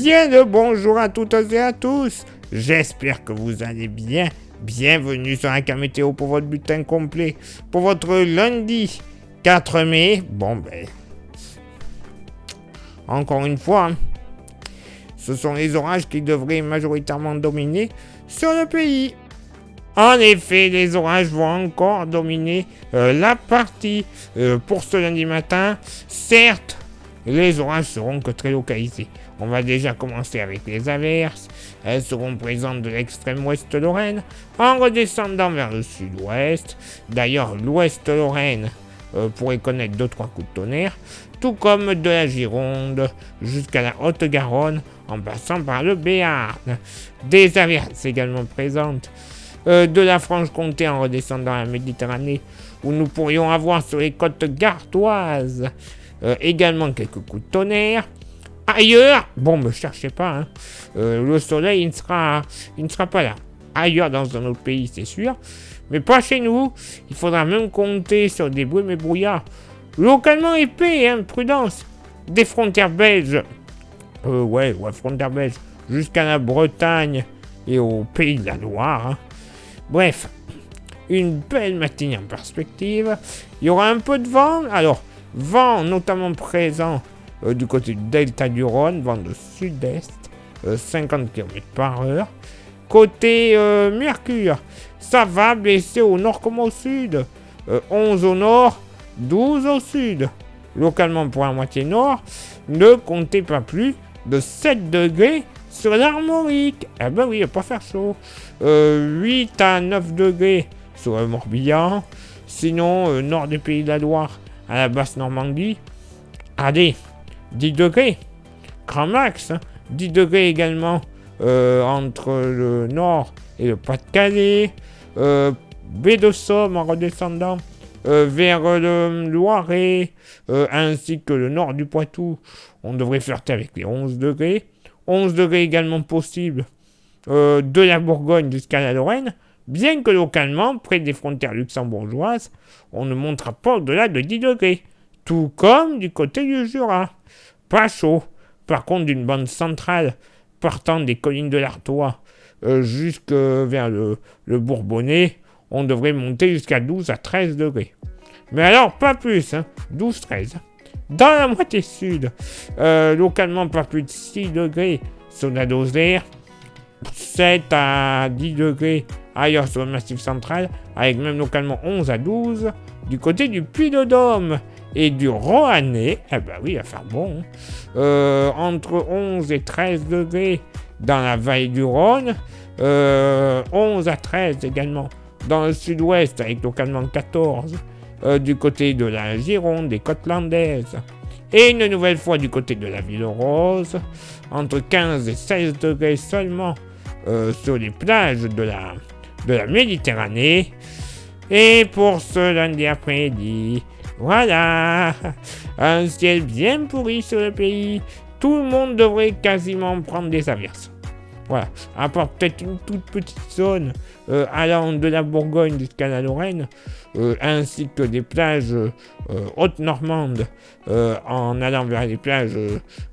Bien le bonjour à toutes et à tous. J'espère que vous allez bien. Bienvenue sur un météo pour votre bulletin complet. Pour votre lundi 4 mai. Encore une fois, ce sont les orages qui devraient majoritairement dominer sur le pays. En effet, les orages vont encore dominer la partie pour ce lundi matin. Certes, les orages seront que très localisés. On va déjà commencer avec les averses. Elles seront présentes de l'extrême ouest Lorraine en redescendant vers le sud-ouest. D'ailleurs, l'ouest Lorraine pourrait connaître 2-3 coups de tonnerre, tout comme de la Gironde jusqu'à la Haute-Garonne en passant par le Béarn. Des averses également présentes de la Franche-Comté en redescendant la Méditerranée, où nous pourrions avoir sur les côtes gardoises également quelques coups de tonnerre. Ailleurs, me cherchez pas, le soleil il ne sera pas là. Ailleurs dans un autre pays, c'est sûr, mais pas chez nous. Il faudra même compter sur des brumes et brouillards localement épais, prudence. Des frontières belges, frontières belges, jusqu'à la Bretagne et au Pays de la Loire. Bref, une belle matinée en perspective. Il y aura un peu de vent, alors vent notamment présent du côté du delta du Rhône, vent de sud-est, 50 km/h. Côté Mercure, ça va baisser au nord comme au sud, 11 au nord, 12 au sud. Localement pour la moitié nord, ne comptez pas plus de 7 degrés sur l'Armorique. Il va pas faire chaud. 8 à 9 degrés sur le Morbihan. Sinon, nord du Pays de la Loire, à la basse Normandie, allez, 10 degrés, grand max, 10 degrés également entre le nord et le Pas-de-Calais, baie de Somme en redescendant vers le Loiret, ainsi que le nord du Poitou, on devrait flirter avec les 11 degrés. 11 degrés également possible de la Bourgogne jusqu'à la Lorraine, bien que localement, près des frontières luxembourgeoises, on ne montera pas au-delà de 10 degrés. Tout comme du côté du Jura. Pas chaud. Par contre, d'une bande centrale partant des collines de l'Artois jusque vers le Bourbonnais, on devrait monter jusqu'à 12 à 13 degrés. Mais alors, pas plus, 12-13. Dans la moitié sud, localement pas plus de 6 degrés sur la Lozère, 7 à 10 degrés ailleurs sur le Massif central, avec même localement 11 à 12 du côté du Puy-de-Dôme et du Roannais. Il va faire bon. Entre 11 et 13 degrés dans la vallée du Rhône, 11 à 13 également dans le sud-ouest, avec localement 14 du côté de la Gironde, des côtes landaises, et une nouvelle fois du côté de la Ville Rose, entre 15 et 16 degrés seulement sur les plages de la Méditerranée. Et pour ce lundi après-midi, voilà, un ciel bien pourri sur le pays. Tout le monde devrait quasiment prendre des averses. Voilà, à part peut-être une toute petite zone allant de la Bourgogne jusqu'à la Lorraine, ainsi que des plages hautes normandes en allant vers les plages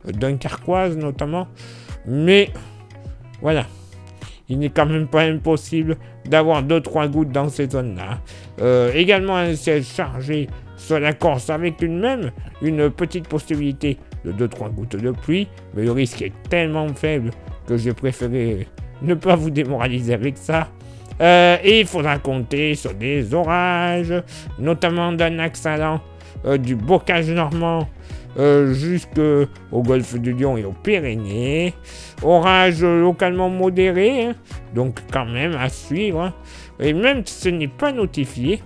dunkerquoises notamment. Mais voilà, il n'est quand même pas impossible d'avoir 2-3 gouttes dans ces zones-là. Également un ciel chargé sur la Corse avec une petite possibilité de 2-3 gouttes de pluie, mais le risque est tellement faible que j'ai préféré ne pas vous démoraliser avec ça. Et il faudra compter sur des orages, notamment d'un axe allant du bocage normand jusqu'au golfe du Lion et aux Pyrénées. Orages localement modérés, donc quand même à suivre. Et même si ce n'est pas notifié,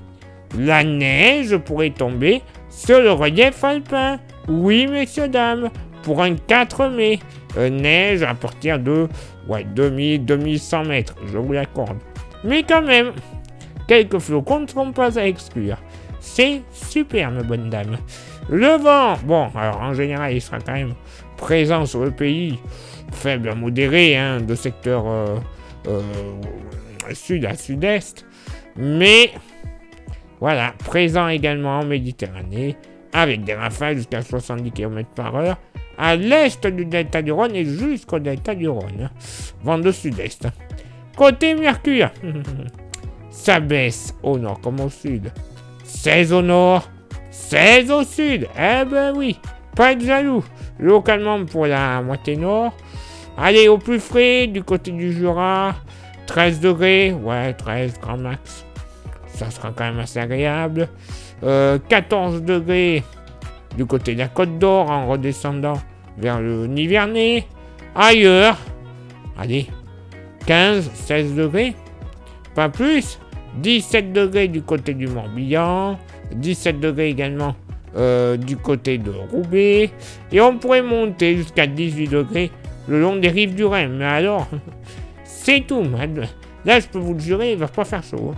la neige pourrait tomber sur le relief alpin. Oui, messieurs, dames, pour un 4 mai. Neige à partir de 2100 mètres, je vous l'accorde. Mais quand même, quelques flocons ne seront pas à exclure. C'est super, mes bonnes dames. Le vent, alors en général, il sera quand même présent sur le pays, faible à modéré, de secteur sud à sud-est. Mais voilà, présent également en Méditerranée, avec des rafales jusqu'à 70 km/h, à l'est du delta du Rhône et jusqu'au delta du Rhône. Vent de sud-est. Côté Mercure, ça baisse au nord comme au sud. 16 au nord, 16 au sud. Eh ben oui, pas de jaloux. Localement pour la moitié nord. Allez, au plus frais, du côté du Jura, 13 degrés. Ouais, 13 grand max. Ça sera quand même assez agréable. 14 degrés du côté de la Côte d'Or en redescendant vers le Nivernais. Ailleurs, allez, 15, 16 degrés, pas plus. 17 degrés du côté du Morbihan, 17 degrés également du côté de Roubaix. Et on pourrait monter jusqu'à 18 degrés le long des rives du Rhin. Mais alors, c'est tout. Là, je peux vous le jurer, il va pas faire chaud.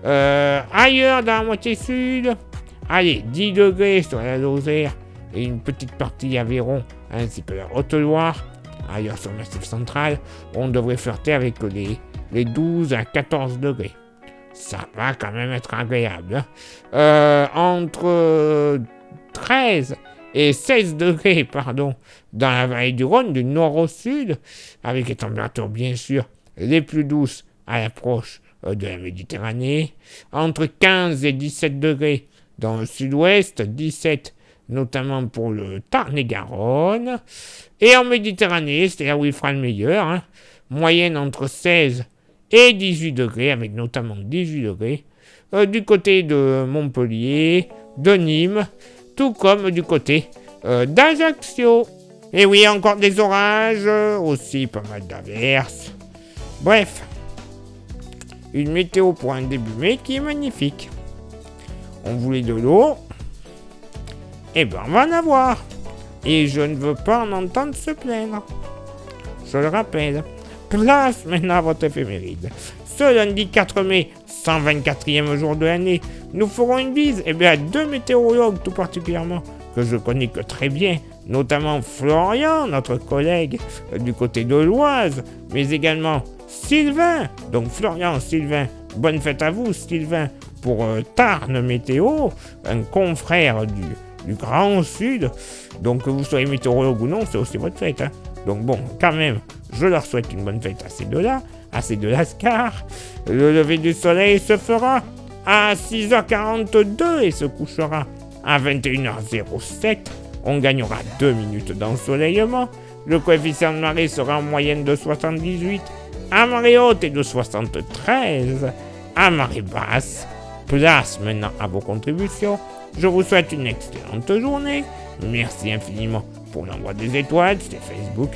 Ailleurs, dans la moitié sud, allez, 10 degrés sur la Lozère et une petite partie Aveyron, ainsi que la Haute-Loire. Ailleurs, sur le Massif central, on devrait flirter avec les 12 à 14 degrés. Ça va quand même être agréable. Entre 13 et 16 degrés, dans la vallée du Rhône, du nord au sud, avec les températures, bien sûr, les plus douces à l'approche de la Méditerranée. Entre 15 et 17 degrés dans le sud-ouest, 17 notamment pour le Tarn-et-Garonne. Et en Méditerranée, c'est là où il fera le meilleur. Moyenne entre 16 et 18 degrés, avec notamment 18 degrés du côté de Montpellier, de Nîmes, tout comme du côté d'Ajaccio. Et oui, encore des orages, aussi pas mal d'averses. Bref, une météo pour un début mai qui est magnifique. On voulait de l'eau, et ben on va en avoir. Et je ne veux pas en entendre se plaindre. Je le rappelle. Place maintenant à votre éphéméride. Ce lundi 4 mai, 124e jour de l'année, nous ferons une bise à deux météorologues tout particulièrement, que je connais que très bien, notamment Florian, notre collègue du côté de l'Oise, mais également Sylvain. Donc Florian, Sylvain, bonne fête à vous Sylvain, pour Tarn Météo, un confrère du Grand Sud. Donc que vous soyez météorologue ou non, c'est aussi votre fête. Donc bon, quand même, je leur souhaite une bonne fête à ces deux-là, à ces deux lascars. Le lever du soleil se fera à 6h42 et se couchera à 21h07. On gagnera 2 minutes d'ensoleillement. Le coefficient de marée sera en moyenne de 78. À marée haute et de 73. À marée basse. Place maintenant à vos contributions. Je vous souhaite une excellente journée. Merci infiniment pour l'envoi des étoiles, c'est Facebook.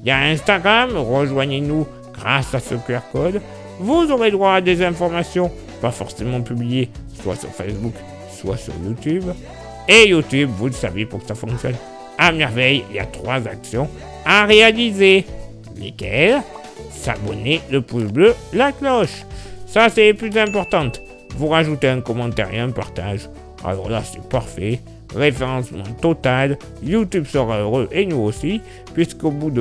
Il y a Instagram, rejoignez-nous grâce à ce QR code. Vous aurez droit à des informations pas forcément publiées, soit sur Facebook, soit sur YouTube. Et YouTube, vous le savez, pour que ça fonctionne à merveille, il y a 3 actions à réaliser. Lesquelles? S'abonner, le pouce bleu, la cloche. Ça, c'est les plus importantes. Vous rajoutez un commentaire et un partage. Alors là, c'est parfait. Référencement total, YouTube sera heureux et nous aussi, puisqu'au bout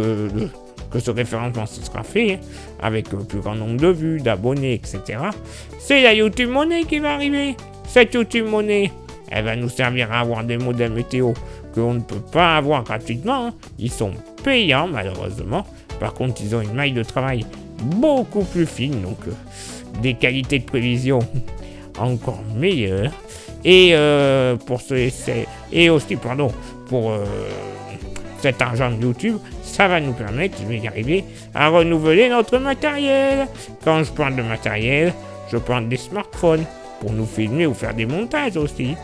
que ce référencement se sera fait, avec le plus grand nombre de vues, d'abonnés, etc., c'est la YouTube Money qui va arriver. Cette YouTube Money, elle va nous servir à avoir des modèles météo que l'on ne peut pas avoir gratuitement. Ils sont payants malheureusement. Par contre, ils ont une maille de travail beaucoup plus fine, donc des qualités de prévision encore meilleures. Et pour cet argent de YouTube, ça va nous permettre, je vais y arriver, à renouveler notre matériel. Quand je parle de matériel, je parle des smartphones pour nous filmer ou faire des montages aussi.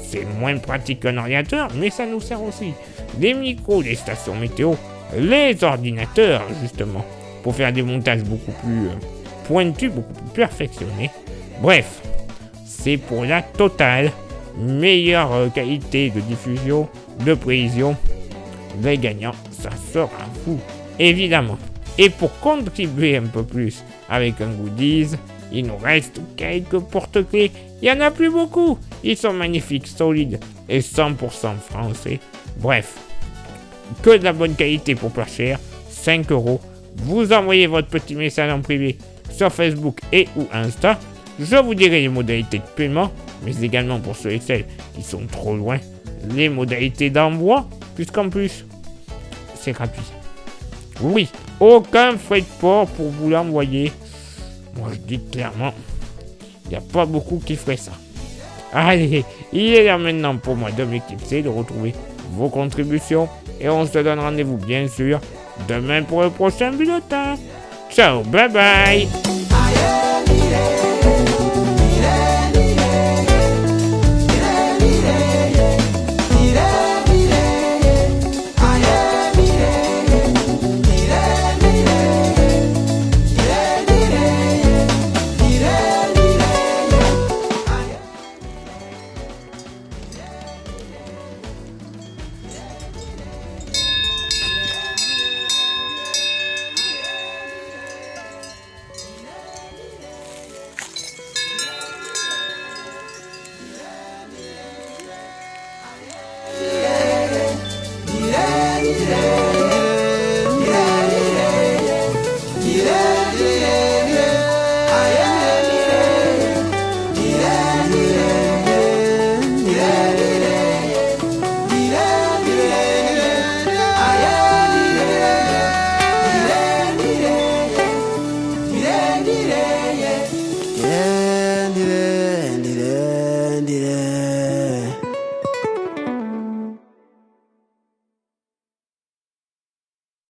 C'est moins pratique qu'un ordinateur, mais ça nous sert aussi. Des micros, des stations météo, les ordinateurs justement, pour faire des montages beaucoup plus pointus, beaucoup plus perfectionnés. Bref. C'est pour la totale, meilleure qualité de diffusion, de prévision. Les gagnants, ça sera vous, évidemment. Et pour contribuer un peu plus avec un goodies, il nous reste quelques porte-clés. Il n'y en a plus beaucoup. Ils sont magnifiques, solides et 100% français. Bref, que de la bonne qualité pour pas cher, 5 €. Vous envoyez votre petit message en privé sur Facebook et ou Insta. Je vous dirai les modalités de paiement, mais également pour ceux et celles qui sont trop loin, les modalités d'envoi, puisqu'en plus, c'est gratuit. Oui, aucun frais de port pour vous l'envoyer. Moi, je dis clairement, il n'y a pas beaucoup qui feraient ça. Allez, il est là maintenant pour moi de m'éclipser, de retrouver vos contributions. Et on se donne rendez-vous, bien sûr, demain pour le prochain bulletin. Ciao, bye bye. Yeah,